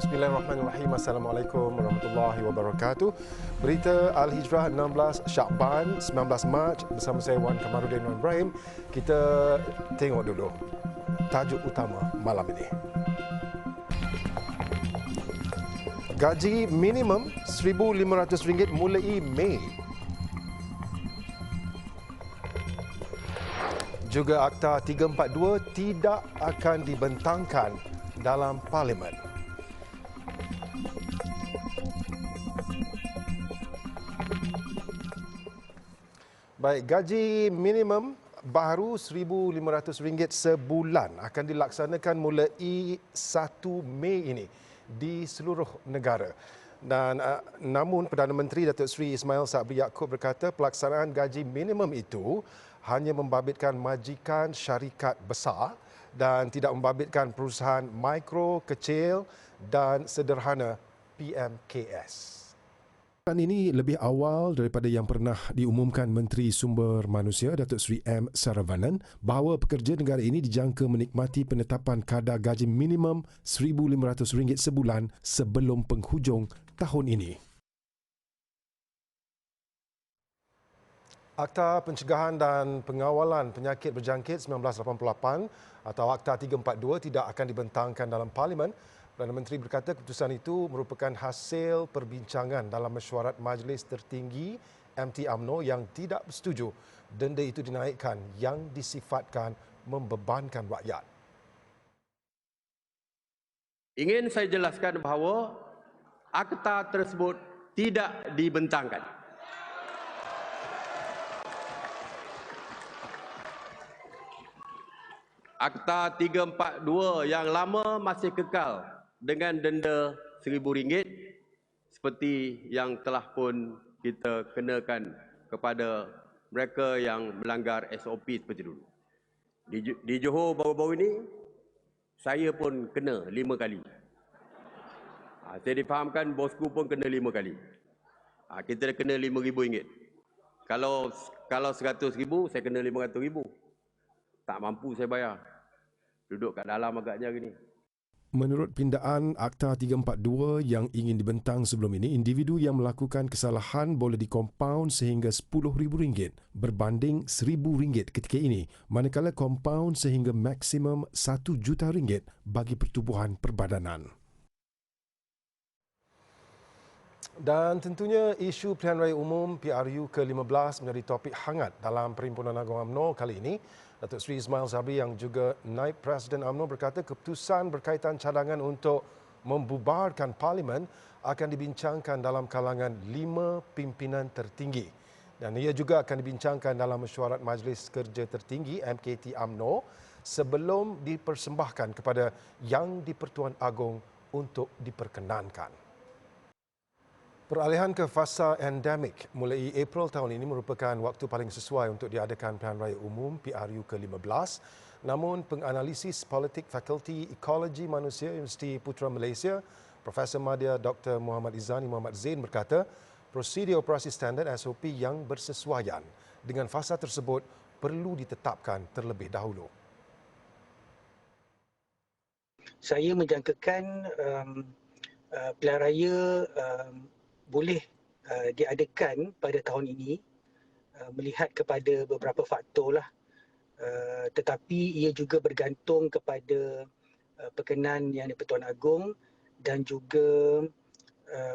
Bismillahirrahmanirrahim. Assalamualaikum warahmatullahi wabarakatuh. Berita Al-Hijrah 16 Syakban 19 Mac bersama saya Wan Kamarudin Wan Ibrahim. Kita tengok dulu tajuk utama malam ini. Gaji minimum RM1,500 mulai Mei. Juga Akta 342 tidak akan dibentangkan dalam Parlimen. Baik, gaji minimum baru RM1,500 sebulan akan dilaksanakan mulai 1 Mei ini di seluruh negara. Dan namun Perdana Menteri Datuk Seri Ismail Sabri Yaakob berkata pelaksanaan gaji minimum itu hanya membabitkan majikan syarikat besar dan tidak membabitkan perusahaan mikro, kecil dan sederhana PMKS. Ini lebih awal daripada yang pernah diumumkan Menteri Sumber Manusia Datuk Seri M. Saravanan bahawa pekerja negara ini dijangka menikmati penetapan kadar gaji minimum RM1,500 sebulan sebelum penghujung tahun ini. Akta Pencegahan dan Pengawalan Penyakit Berjangkit 1988 atau Akta 342 tidak akan dibentangkan dalam Parlimen. Perdana Menteri berkata keputusan itu merupakan hasil perbincangan dalam mesyuarat Majlis Tertinggi MT UMNO yang tidak bersetuju denda itu dinaikkan yang disifatkan membebankan rakyat. Ingin saya jelaskan bahawa akta tersebut tidak dibentangkan. Akta 342 yang lama masih kekal dengan denda RM1,000 seperti yang telah pun kita kenakan kepada mereka yang melanggar SOP seperti dulu. Di Johor baru-baru ini, saya pun kena 5 kali. Saya difahamkan bosku pun kena 5 kali. Kita dah kena RM5,000. Kalau RM100,000, saya kena RM500,000. Tak mampu saya bayar. Duduk kat dalam agaknya gini. Menurut pindaan Akta 342 yang ingin dibentang sebelum ini, individu yang melakukan kesalahan boleh dikompaun sehingga RM10,000 berbanding RM1,000 ketika ini, manakala kompaun sehingga maksimum RM1 juta bagi pertubuhan perbadanan. Dan tentunya isu Pilihan Raya Umum PRU ke-15 menjadi topik hangat dalam Perhimpunan Agung UMNO kali ini. Datuk Seri Ismail Sabri yang juga Naib Presiden UMNO berkata keputusan berkaitan cadangan untuk membubarkan Parlimen akan dibincangkan dalam kalangan 5 pimpinan tertinggi. Dan ia juga akan dibincangkan dalam mesyuarat Majlis Kerja Tertinggi MKT UMNO sebelum dipersembahkan kepada Yang di-Pertuan Agong untuk diperkenankan. Peralihan ke fasa endemik mulai April tahun ini merupakan waktu paling sesuai untuk diadakan Pilihan Raya Umum PRU ke-15. Namun, penganalisis politik Fakulti Ekologi Manusia Universiti Putra Malaysia, Profesor Madya Dr. Muhammad Izzani Muhammad Zain berkata, prosedur operasi standard SOP yang bersesuaian dengan fasa tersebut perlu ditetapkan terlebih dahulu. Saya menjangkakan pilihan raya boleh diadakan pada tahun ini melihat kepada beberapa faktor lah, tetapi ia juga bergantung kepada perkenan Yang di-Pertuan Agong dan juga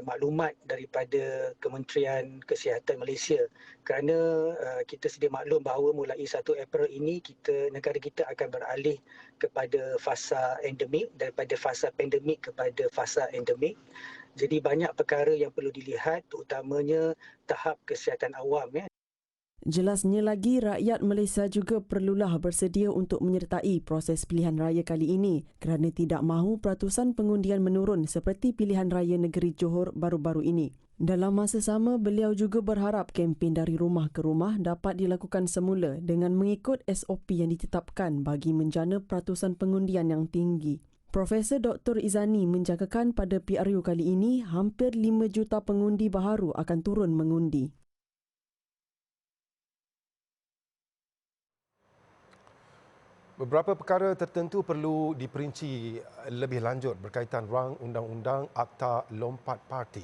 maklumat daripada Kementerian Kesihatan Malaysia, kerana kita sedia maklum bahawa mulai 1 April ini negara kita akan beralih kepada fasa endemik, daripada fasa pandemik kepada fasa endemik. Jadi banyak perkara yang perlu dilihat, terutamanya tahap kesihatan awam. Jelasnya lagi, rakyat Malaysia juga perlulah bersedia untuk menyertai proses pilihan raya kali ini kerana tidak mahu peratusan pengundian menurun seperti pilihan raya negeri Johor baru-baru ini. Dalam masa sama, beliau juga berharap kempen dari rumah ke rumah dapat dilakukan semula dengan mengikut SOP yang ditetapkan bagi menjana peratusan pengundian yang tinggi. Profesor Dr. Izzani menjangkakan pada PRU kali ini hampir 5 juta pengundi baharu akan turun mengundi. Beberapa perkara tertentu perlu diperinci lebih lanjut berkaitan rang undang-undang Akta Lompat Parti.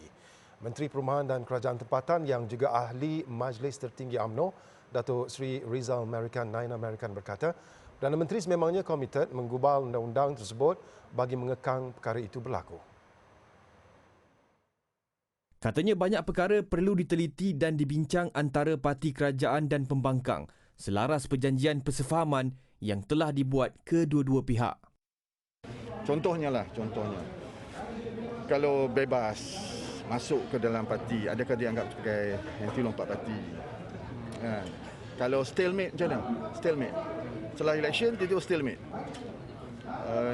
Menteri Perumahan dan Kerajaan Tempatan yang juga ahli Majlis Tertinggi UMNO, Datuk Seri Rizal Merican Naina Merican berkata, Perdana Menteri sememangnya komited menggubal undang-undang tersebut bagi mengekang perkara itu berlaku. Katanya banyak perkara perlu diteliti dan dibincang antara parti kerajaan dan pembangkang selaras perjanjian persefahaman yang telah dibuat kedua-dua pihak. Contohnya. Kalau bebas masuk ke dalam parti, adakah dianggap sebagai anti lompat parti? Kalau stalemate macam mana? Stalemate. Setelah election, itu stalemate.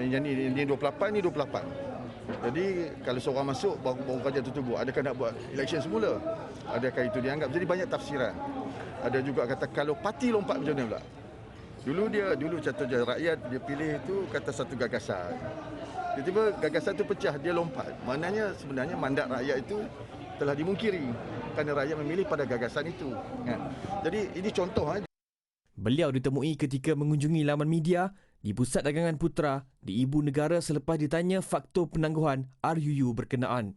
Yang ni 28, ni 28. Jadi kalau seorang masuk baru kerja tertunggu, adakah nak buat election semula? Adakah itu dianggap? Jadi banyak tafsiran. Ada juga kata kalau parti lompat macam mana pula? Dulu contoh rakyat dia pilih itu kata satu gagasan. Tiba-tiba gagasan itu pecah, dia lompat. Maknanya sebenarnya mandat rakyat itu telah dimungkiri kerana rakyat memilih pada gagasan itu. Jadi ini contoh saja. Beliau ditemui ketika mengunjungi laman media di Pusat Dagangan Putra di Ibu Negara selepas ditanya faktor penangguhan RUU berkenaan.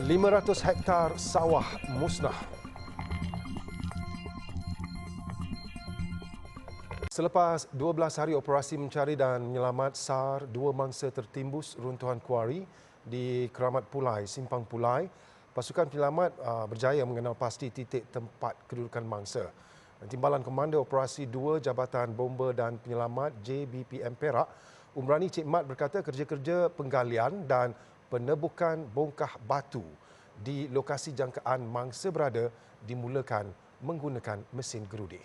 $500 hektar sawah musnah. Selepas 12 hari operasi mencari dan menyelamat SAR, 2 mangsa tertimbus runtuhan kuari di Keramat Pulai, Simpang Pulai. Pasukan penyelamat berjaya mengenal pasti titik tempat kedudukan mangsa. Timbalan Komando Operasi 2 Jabatan Bomba dan Penyelamat JBPM Perak, Umrani Cik Mat berkata kerja-kerja penggalian dan penebukan bongkah batu di lokasi jangkaan mangsa berada dimulakan menggunakan mesin gerudi.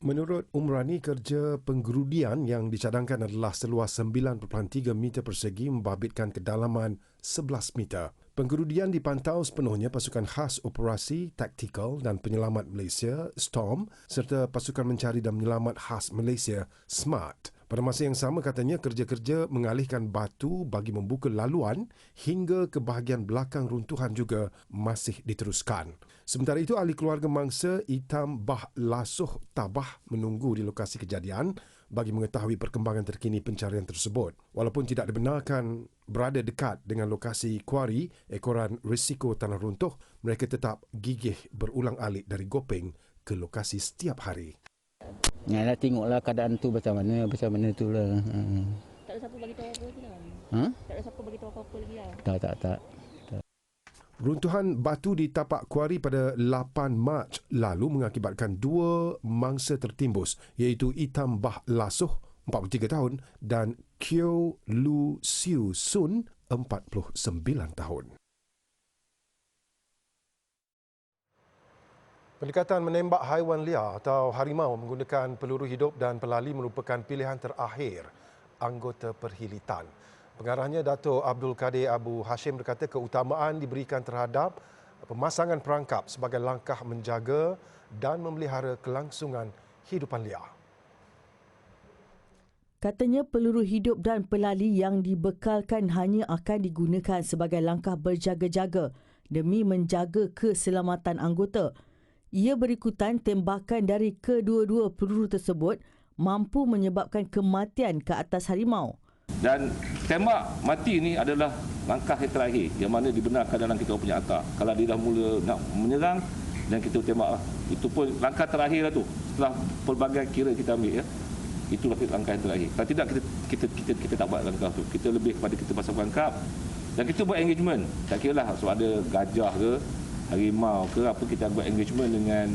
Menurut Umrani, kerja penggerudian yang dicadangkan adalah seluas 9.3 meter persegi membabitkan kedalaman 11 meter. Penggerudian dipantau sepenuhnya pasukan khas operasi, taktikal dan penyelamat Malaysia, STORM, serta pasukan mencari dan menyelamat khas Malaysia, SMART. Pada masa yang sama katanya kerja-kerja mengalihkan batu bagi membuka laluan hingga ke bahagian belakang runtuhan juga masih diteruskan. Sementara itu, ahli keluarga mangsa Itam Bah Lasuh Tabah menunggu di lokasi kejadian bagi mengetahui perkembangan terkini pencarian tersebut. Walaupun tidak dibenarkan berada dekat dengan lokasi kuari ekoran risiko tanah runtuh, mereka tetap gigih berulang-alik dari Gopeng ke lokasi setiap hari. Yalah, tengoklah keadaan tu macam mana tu lah. Tak ada siapa bagi tahu apa lagi lah. Tak ada siapa bagi tahu apa-apa lagi lah. Tak. Runtuhan batu di tapak kuari pada 8 Mac lalu mengakibatkan 2 mangsa tertimbus, iaitu Itam Bah Lasuh, 43 tahun dan Kyo Lu Siu Sun, 49 tahun. Pendekatan menembak haiwan liar atau harimau menggunakan peluru hidup dan pelali merupakan pilihan terakhir anggota perhilitan. Pengarahnya Dato' Abdul Kadir Abu Hashim berkata keutamaan diberikan terhadap pemasangan perangkap sebagai langkah menjaga dan memelihara kelangsungan hidupan liar. Katanya peluru hidup dan pelali yang dibekalkan hanya akan digunakan sebagai langkah berjaga-jaga demi menjaga keselamatan anggota. Ia berikutan tembakan dari kedua-dua peluru tersebut mampu menyebabkan kematian ke atas harimau. Dan tembak mati ini adalah langkah yang terakhir yang mana dibenarkan dalam kita punya akta. Kalau dia dah mula nak menyerang dan kita tembaklah. Itu pun langkah terakhir lah tu. Setelah pelbagai kira kita ambil ya. Itulah langkah yang terakhir. Kalau tidak kita tak buat langkah tu. Kita lebih kepada kita pasang perangkap dan kita buat engagement. Tak kira lah sebab ada gajah ke harimau ke apa, kita buat engagement dengan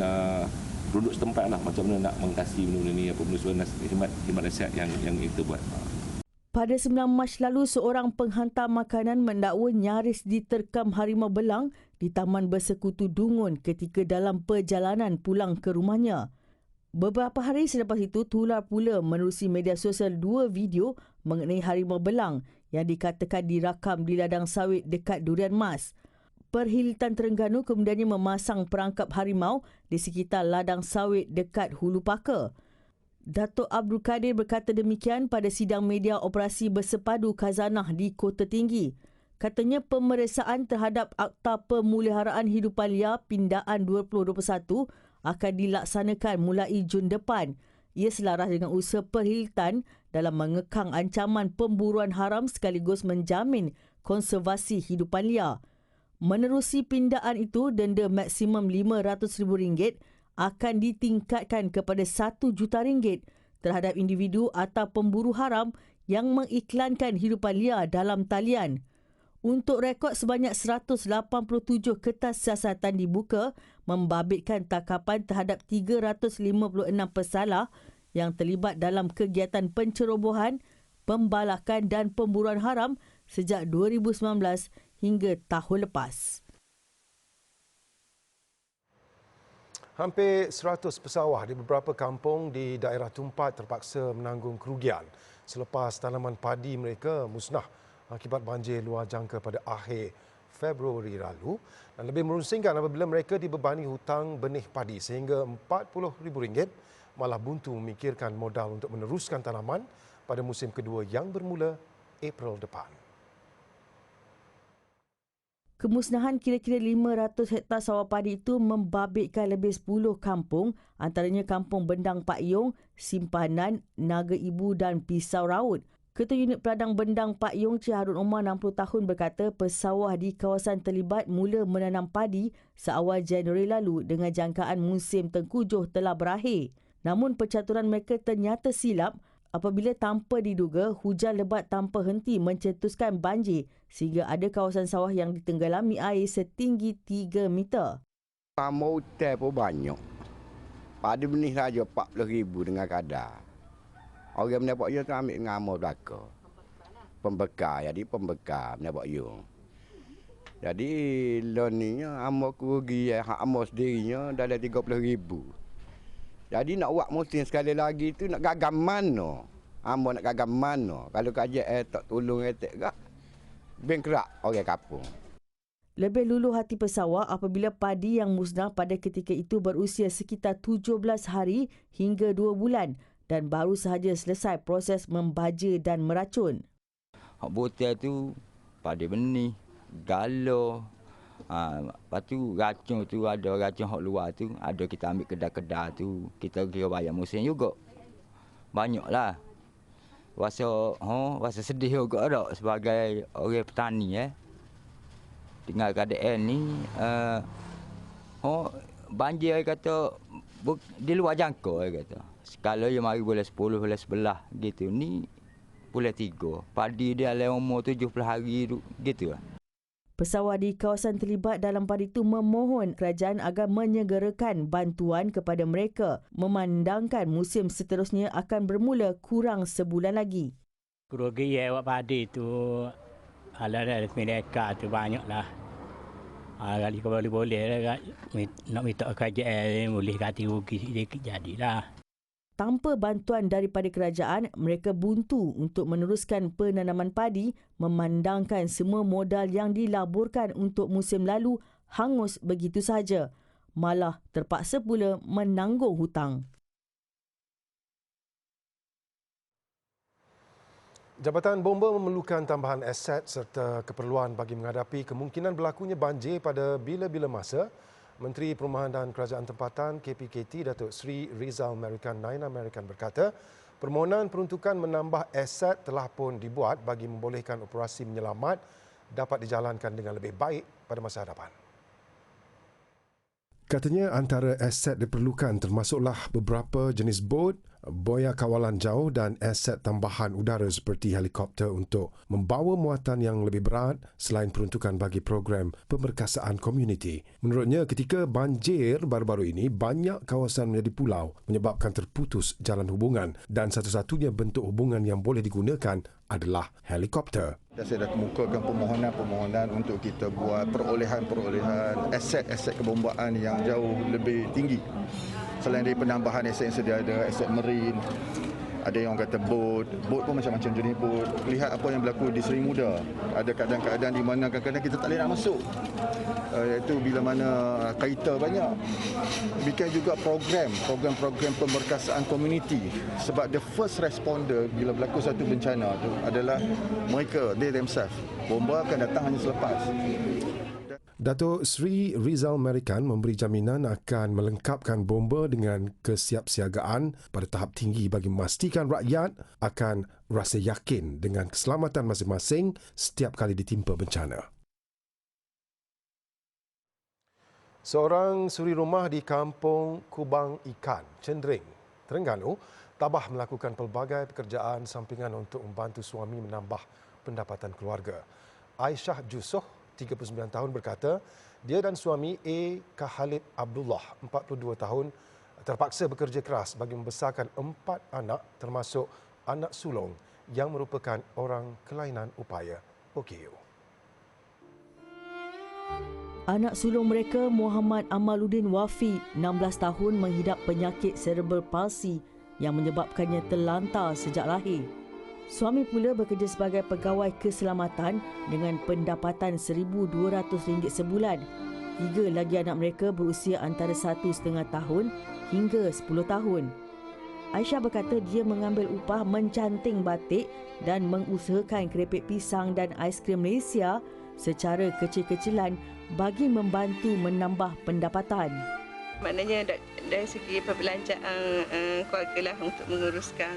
penduduk setempat lah macam mana nak mengkasi benda-benda ni, apa benda khidmat nasihat yang kita buat. Pada 9 Mac lalu, seorang penghantar makanan mendakwa nyaris diterkam harimau belang di Taman Bersekutu Dungun ketika dalam perjalanan pulang ke rumahnya. Beberapa hari selepas itu, tular pula menerusi media sosial 2 video mengenai harimau belang yang dikatakan dirakam di ladang sawit dekat Durian Mas. Perhilitan Terengganu kemudiannya memasang perangkap harimau di sekitar ladang sawit dekat Hulu Paka. Dato' Abdul Kadir berkata demikian pada sidang media operasi bersepadu Khazanah di Kota Tinggi. Katanya pemeriksaan terhadap Akta Pemuliharaan Hidupan Liar Pindaan 2021 akan dilaksanakan mulai Jun depan. Ia selaras dengan usaha Perkhidmatan dalam mengekang ancaman pemburuan haram sekaligus menjamin konservasi hidupan liar. Menerusi pindaan itu, denda maksimum RM500,000 akan ditingkatkan kepada RM1 juta terhadap individu atau pemburu haram yang mengiklankan hidupan liar dalam talian. Untuk rekod sebanyak 187 kertas siasatan dibuka membabitkan tangkapan terhadap 356 pesalah yang terlibat dalam kegiatan pencerobohan, pembalakan dan pemburuan haram sejak 2019 hingga tahun lepas. Hampir 100 pesawah di beberapa kampung di daerah Tumpat terpaksa menanggung kerugian selepas tanaman padi mereka musnah akibat banjir luar jangka pada akhir Februari lalu, dan lebih merunsingkan apabila mereka dibebani hutang benih padi sehingga RM40,000 malah buntu memikirkan modal untuk meneruskan tanaman pada musim kedua yang bermula April depan. Kemusnahan kira-kira 500 hektar sawah padi itu membabitkan lebih 10 kampung, antaranya Kampung Bendang Pak Yong, Simpanan, Naga Ibu dan Pisau Raut. Ketua Unit Peladang Bendang Pak Yong, Cik Harun Omar 60 tahun berkata pesawah di kawasan terlibat mula menanam padi seawal Januari lalu dengan jangkaan musim tengkujuh telah berakhir. Namun percaturan mereka ternyata silap apabila tanpa diduga hujan lebat tanpa henti mencetuskan banjir sehingga ada kawasan sawah yang ditenggelami air setinggi 3 meter. Mau hutan pun banyak. Padi benih saja 40,000 dengan kadar. Orang mendapat you tu ambil ngamor belaka. Pembekal, jadi pembekal mendapat you. Jadi loan ni amor kerugi hak amor sendirinya dalam 30,000. Jadi nak buat musim sekali lagi tu nak gagam mana? Amor nak gagam mana? Kalau kajian tak tolong etek gak bengkerak orang kampung. Lebih luluh hati pesawah apabila padi yang musnah pada ketika itu berusia sekitar 17 hari hingga 2 bulan dan baru sahaja selesai proses membaja dan meracun. Hak botel tu padi benih, galo. Lepas tu racun tu ada racun hak luar tu, ada kita ambil kedai-kedai tu, kita kira bayar musim juga. Banyaklah. Rasa sedih juga dak sebagai orang petani Tinggal keadaan ni banjir kata di luar jangka kata. Sekala dia mari bulan 10, bulan 11 gitu. Ni bulan 3. Padi dia dalam umur 70 hari gitu lah. Pesawah di kawasan terlibat dalam padi itu memohon kerajaan agar menyegerakan bantuan kepada mereka memandangkan musim seterusnya akan bermula kurang sebulan lagi. Kerugian awak padi tu ada 9 ekar tu banyaklah. Kali kalau boleh nak minta kerajaan boleh ganti rugi sedikit jadilah. Tanpa bantuan daripada kerajaan, mereka buntu untuk meneruskan penanaman padi memandangkan semua modal yang dilaburkan untuk musim lalu hangus begitu sahaja. Malah terpaksa pula menanggung hutang. Jabatan Bomba memerlukan tambahan aset serta keperluan bagi menghadapi kemungkinan berlakunya banjir pada bila-bila masa. Menteri Perumahan dan Kerajaan Tempatan KPKT Datuk Seri Rizal Merican Naina Merican berkata, permohonan peruntukan menambah aset telah pun dibuat bagi membolehkan operasi menyelamat dapat dijalankan dengan lebih baik pada masa hadapan. Katanya antara aset diperlukan termasuklah beberapa jenis bot, boya kawalan jauh dan aset tambahan udara seperti helikopter untuk membawa muatan yang lebih berat selain peruntukan bagi program pemerkasaan komuniti. Menurutnya, ketika banjir baru-baru ini, banyak kawasan menjadi pulau menyebabkan terputus jalan hubungan dan satu-satunya bentuk hubungan yang boleh digunakan adalah helikopter. Saya dah kemukakan permohonan untuk kita buat perolehan aset-aset kebombaan yang jauh lebih tinggi. Selain dari penambahan aset yang sedia ada, aset marine, Ada yang kata bot pun macam-macam jenis bot. Lihat apa yang berlaku di Seri Muda. Ada keadaan-keadaan di mana kadang-kadang kita tak boleh nak masuk. Iaitu bila mana kaitan banyak. Bikin juga program pemberkasaan komuniti. Sebab the first responder bila berlaku satu bencana tu adalah mereka, they themselves. Bomba akan datang hanya selepas. Datuk Seri Rizal Merican memberi jaminan akan melengkapkan bomba dengan kesiapsiagaan pada tahap tinggi bagi memastikan rakyat akan rasa yakin dengan keselamatan masing-masing setiap kali ditimpa bencana. Seorang suri rumah di kampung Kubang Ikan, Cendering, Terengganu, tabah melakukan pelbagai pekerjaan sampingan untuk membantu suami menambah pendapatan keluarga. Aisyah Jusoh, 39 tahun berkata, dia dan suami A. Khalid Abdullah, 42 tahun, terpaksa bekerja keras bagi membesarkan 4 anak termasuk anak sulung yang merupakan orang kelainan upaya OKU. Anak sulung mereka, Muhammad Amaluddin Wafi, 16 tahun, menghidap penyakit cerebral palsy yang menyebabkannya terlantar sejak lahir. Suami pula bekerja sebagai pegawai keselamatan dengan pendapatan RM1,200 sebulan. 3 lagi anak mereka berusia antara 1,5 tahun hingga 10 tahun. Aisyah berkata dia mengambil upah mencanting batik dan mengusahakan kerepek pisang dan aiskrim Malaysia secara kecil-kecilan bagi membantu menambah pendapatan. Maknanya dari segi perbelanjaan keluarga lah untuk menguruskan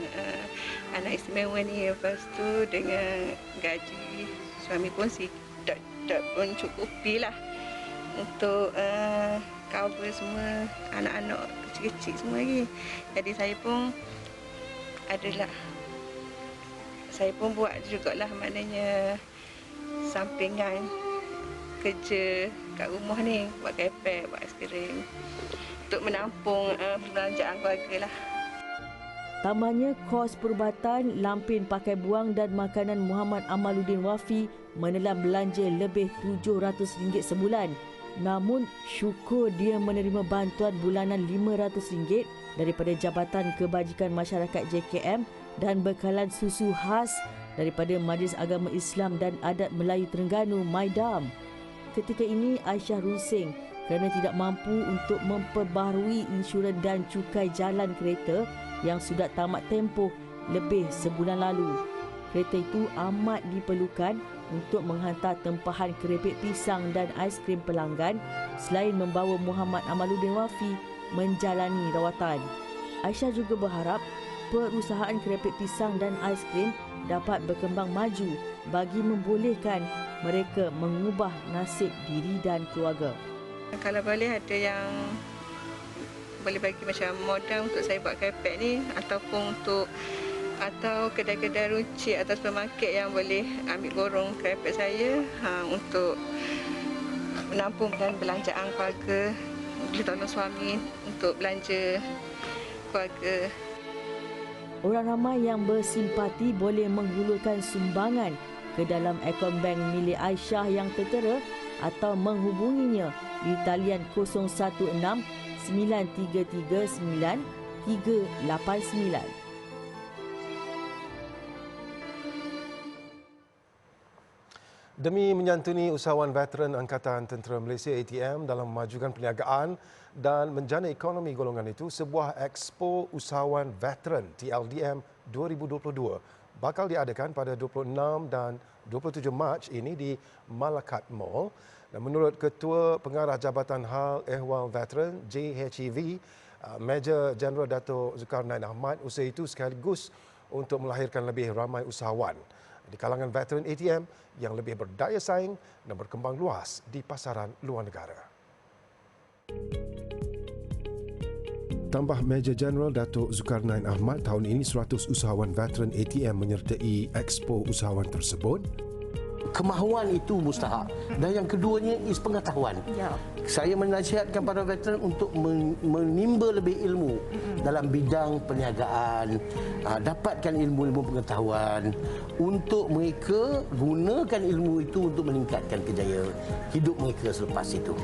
anak istimewa ni. Lepas tu dengan gaji suami pun tak mencukupi lah untuk cover semua anak-anak kecil-kecil semua lagi. Jadi saya pun buat jugalah maknanya sampingan kerja kat rumah ni, buat kepek, buat aiskrim untuk menampung perbelanjaan keluarga lah. Tambahnya, kos perubatan, lampin pakai buang dan makanan Muhammad Amaluddin Wafi menelan belanja lebih RM700 sebulan. Namun, syukur dia menerima bantuan bulanan RM500 daripada Jabatan Kebajikan Masyarakat JKM dan bekalan susu khas daripada Majlis Agama Islam dan Adat Melayu Terengganu, MAIDAM. Ketika ini, Aisyah rusing kerana tidak mampu untuk memperbaharui insurans dan cukai jalan kereta yang sudah tamat tempoh lebih sebulan lalu. Kereta itu amat diperlukan untuk menghantar tempahan kerepek pisang dan aiskrim pelanggan selain membawa Muhammad Amaluddin Wafi menjalani rawatan. Aisyah juga berharap perusahaan kerepek pisang dan aiskrim dapat berkembang maju bagi membolehkan mereka mengubah nasib diri dan keluarga. Kalau boleh ada yang boleh bagi macam modal untuk saya buat kerepek ni atau kedai-kedai runcit atau supermarket yang boleh ambil borong kerepek saya untuk menampungkan belanjaan keluarga, boleh tolong suami untuk belanja keluarga. Orang ramai yang bersimpati boleh menghulurkan sumbangan ke dalam akaun bank milik Aisyah yang tertera atau menghubunginya di talian 016 9339 389. Demi menyantuni usahawan veteran Angkatan Tentera Malaysia ATM dalam memajukan perniagaan dan menjana ekonomi golongan itu, sebuah Expo Usahawan Veteran TLDM 2022 bakal diadakan pada 26 dan 27 Mac ini di Malakat Mall. Dan menurut Ketua Pengarah Jabatan Hal Ehwal Veteran JHEV, Major Jeneral Dato' Zulkarnain Ahmad, usaha itu sekaligus untuk melahirkan lebih ramai usahawan di kalangan veteran ATM yang lebih berdaya saing dan berkembang luas di pasaran luar negara. Tambah Major Jeneral Dato' Zulkarnain Ahmad, tahun ini 100 usahawan veteran ATM menyertai Expo Usahawan tersebut. Kemahuan itu mustahak. Dan yang keduanya is pengetahuan. Ya. Saya menasihatkan para veteran untuk menimba lebih ilmu dalam bidang perniagaan, dapatkan ilmu-ilmu pengetahuan untuk mereka gunakan ilmu itu untuk meningkatkan kejayaan hidup mereka selepas itu.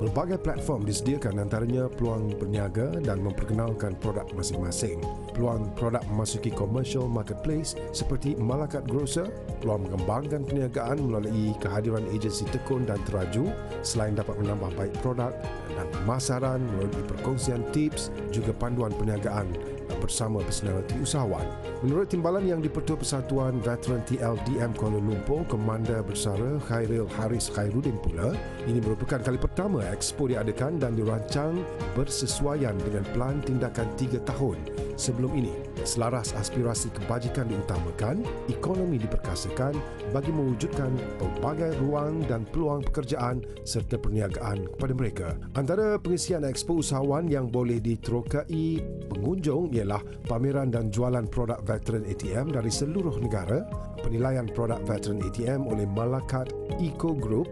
Pelbagai platform disediakan, antaranya peluang berniaga dan memperkenalkan produk masing-masing. Peluang produk memasuki commercial marketplace seperti Malakat Grocer, peluang mengembangkan perniagaan melalui kehadiran agensi tekun dan teraju selain dapat menambah baik produk dan pemasaran melalui perkongsian tips juga panduan perniagaan bersama personaliti usahawan. Menurut timbalan yang di-Pertua Persatuan Veteran TLDM Kuala Lumpur, Komander Bersara Khairil Haris Khairuddin pula, ini merupakan kali pertama Expo diadakan dan dirancang bersesuaian dengan pelan tindakan 3 tahun. Sebelum ini, selaras aspirasi kebajikan diutamakan, ekonomi diperkasakan bagi mewujudkan pelbagai ruang dan peluang pekerjaan serta perniagaan kepada mereka. Antara pengisian Expo usahawan yang boleh diterokai pengunjung ialah pameran dan jualan produk veteran ATM dari seluruh negara, penilaian produk veteran ATM oleh Malakat Eco Group,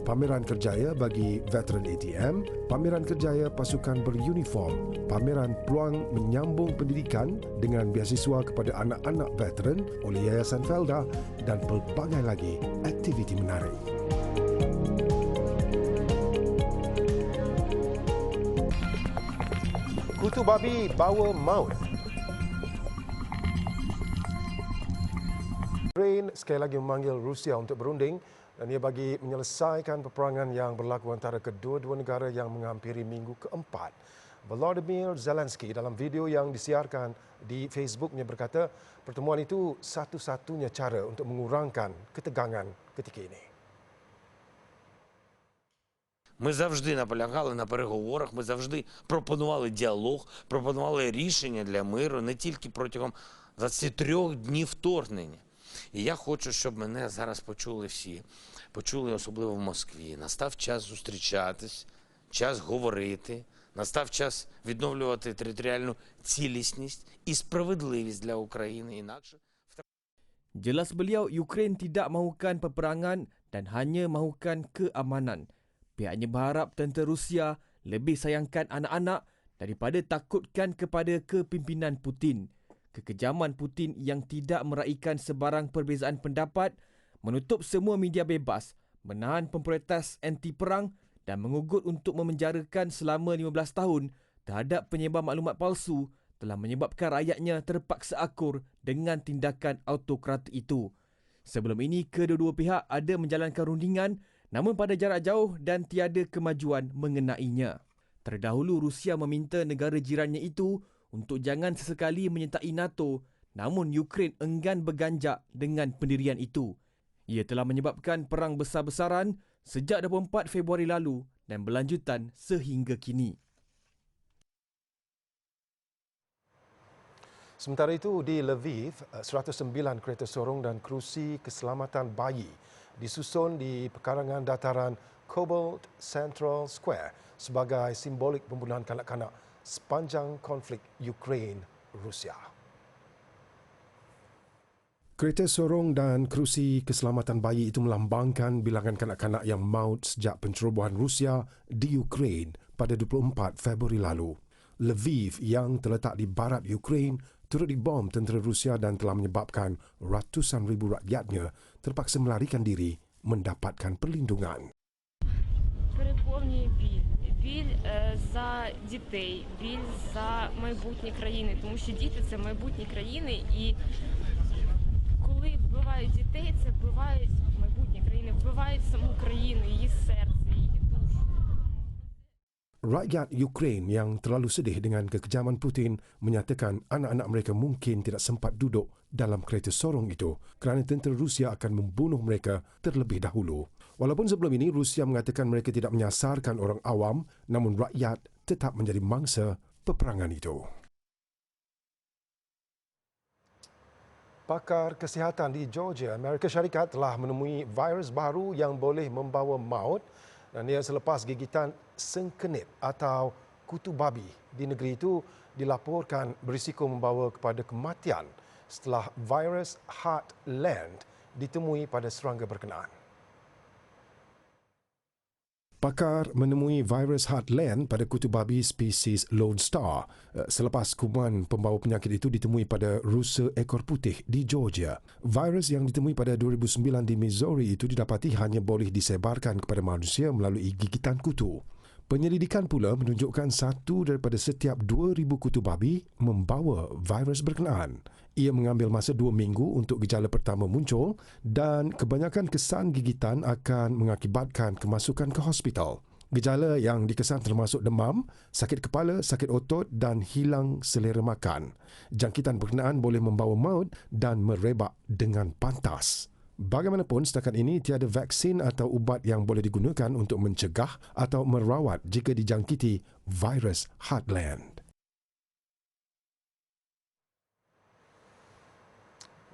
pameran kerjaya bagi veteran ATM, pameran kerjaya pasukan beruniform, pameran peluang menyambung pendidikan dengan beasiswa kepada anak-anak veteran oleh Yayasan Felda dan pelbagai lagi aktiviti menarik. Kutu babi bawa maut. Ukraine sekali lagi memanggil Rusia untuk berunding dan ia bagi menyelesaikan peperangan yang berlaku antara kedua-dua negara yang menghampiri minggu keempat. Volodymyr Zelensky dalam video yang disiarkan di Facebooknya berkata pertemuan itu satu-satunya cara untuk mengurangkan ketegangan ketika ini. Ми завжди наполягали на переговорах, ми завжди пропонували діалог, пропонували рішення для миру не тільки протягом 23 днів вторгнення. І я хочу, щоб мене зараз почули всі, почули особливо в Москві. Настав час зустрічатись, час говорити, настав час відновлювати територіальну цілісність і справедливість для України. Інакше Jelas beliau, Ukraine tidak mahukan peperangan dan hanya mahukan keamanan. Pihaknya berharap tentera Rusia lebih sayangkan anak-anak daripada takutkan kepada kepimpinan Putin. Kekejaman Putin yang tidak meraihkan sebarang perbezaan pendapat, menutup semua media bebas, menahan pemprotes anti-perang dan mengugut untuk memenjarakan selama 15 tahun terhadap penyebar maklumat palsu telah menyebabkan rakyatnya terpaksa akur dengan tindakan autokratik itu. Sebelum ini, kedua-dua pihak ada menjalankan rundingan namun pada jarak jauh dan tiada kemajuan mengenainya. Terdahulu, Rusia meminta negara jirannya itu untuk jangan sesekali menyertai NATO, namun Ukraine enggan berganjak dengan pendirian itu. Ia telah menyebabkan perang besar-besaran sejak 24 Februari lalu dan berlanjutan sehingga kini. Sementara itu, di Lviv, 109 kereta sorong dan kerusi keselamatan bayi disusun di pekarangan dataran Cobalt Central Square sebagai simbolik pembunuhan kanak-kanak sepanjang konflik Ukraine-Rusia. Kereta sorong dan kerusi keselamatan bayi itu melambangkan bilangan kanak-kanak yang maut sejak pencerobohan Rusia di Ukraine pada 24 Februari lalu. Lviv yang terletak di barat Ukraine turut dibom tentera Rusia dan telah menyebabkan ratusan ribu rakyatnya terpaksa melarikan diri mendapatkan perlindungan. Переповнює біль. Біль за дітей, біль за майбутнє країни, тому що діти – це майбутнє країни, і коли вбивають дітей, це вбивають майбутнє країни, вбивають саму країну, її серце, її душу. Rakyat Ukraine yang terlalu sedih dengan kekejaman Putin menyatakan anak-anak mereka mungkin tidak sempat duduk dalam kereta sorong itu kerana tentera Rusia akan membunuh mereka terlebih dahulu. Walaupun sebelum ini Rusia mengatakan mereka tidak menyasarkan orang awam, namun rakyat tetap menjadi mangsa peperangan itu. Pakar kesihatan di Georgia, Amerika Syarikat telah menemui virus baru yang boleh membawa maut dan ia selepas gigitan sengkenit atau kutu babi di negeri itu dilaporkan berisiko membawa kepada kematian setelah virus Heartland ditemui pada serangga berkenaan. Pakar menemui virus Heartland pada kutu babi spesies Lone Star selepas kuman pembawa penyakit itu ditemui pada rusa ekor putih di Georgia. Virus yang ditemui pada 2009 di Missouri itu didapati hanya boleh disebarkan kepada manusia melalui gigitan kutu. Penyelidikan pula menunjukkan satu daripada setiap 2,000 kutu babi membawa virus berkenaan. Ia mengambil masa 2 minggu untuk gejala pertama muncul dan kebanyakan kesan gigitan akan mengakibatkan kemasukan ke hospital. Gejala yang dikesan termasuk demam, sakit kepala, sakit otot dan hilang selera makan. Jangkitan berkenaan boleh membawa maut dan merebak dengan pantas. Bagaimanapun, setakat ini tiada vaksin atau ubat yang boleh digunakan untuk mencegah atau merawat jika dijangkiti virus Heartland.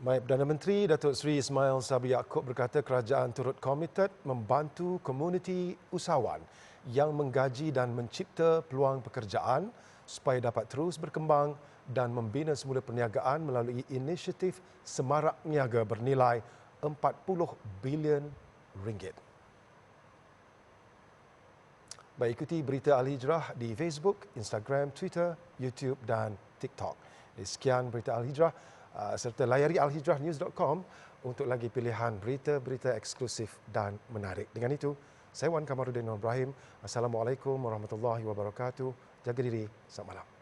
Baik, Perdana Menteri Datuk Seri Ismail Sabri Yaakob berkata kerajaan turut komited membantu komuniti usahawan yang menggaji dan mencipta peluang pekerjaan supaya dapat terus berkembang dan membina semula perniagaan melalui inisiatif Semarak Niaga bernilai 40 bilion ringgit. Baik, ikuti berita Al-Hijrah di Facebook, Instagram, Twitter, YouTube dan TikTok. Sekian berita Al-Hijrah serta layari alhijrahnews.com untuk lagi pilihan berita-berita eksklusif dan menarik. Dengan itu, saya Wan Kamaruddin Ibrahim. Assalamualaikum warahmatullahi wabarakatuh. Jaga diri. Selamat malam.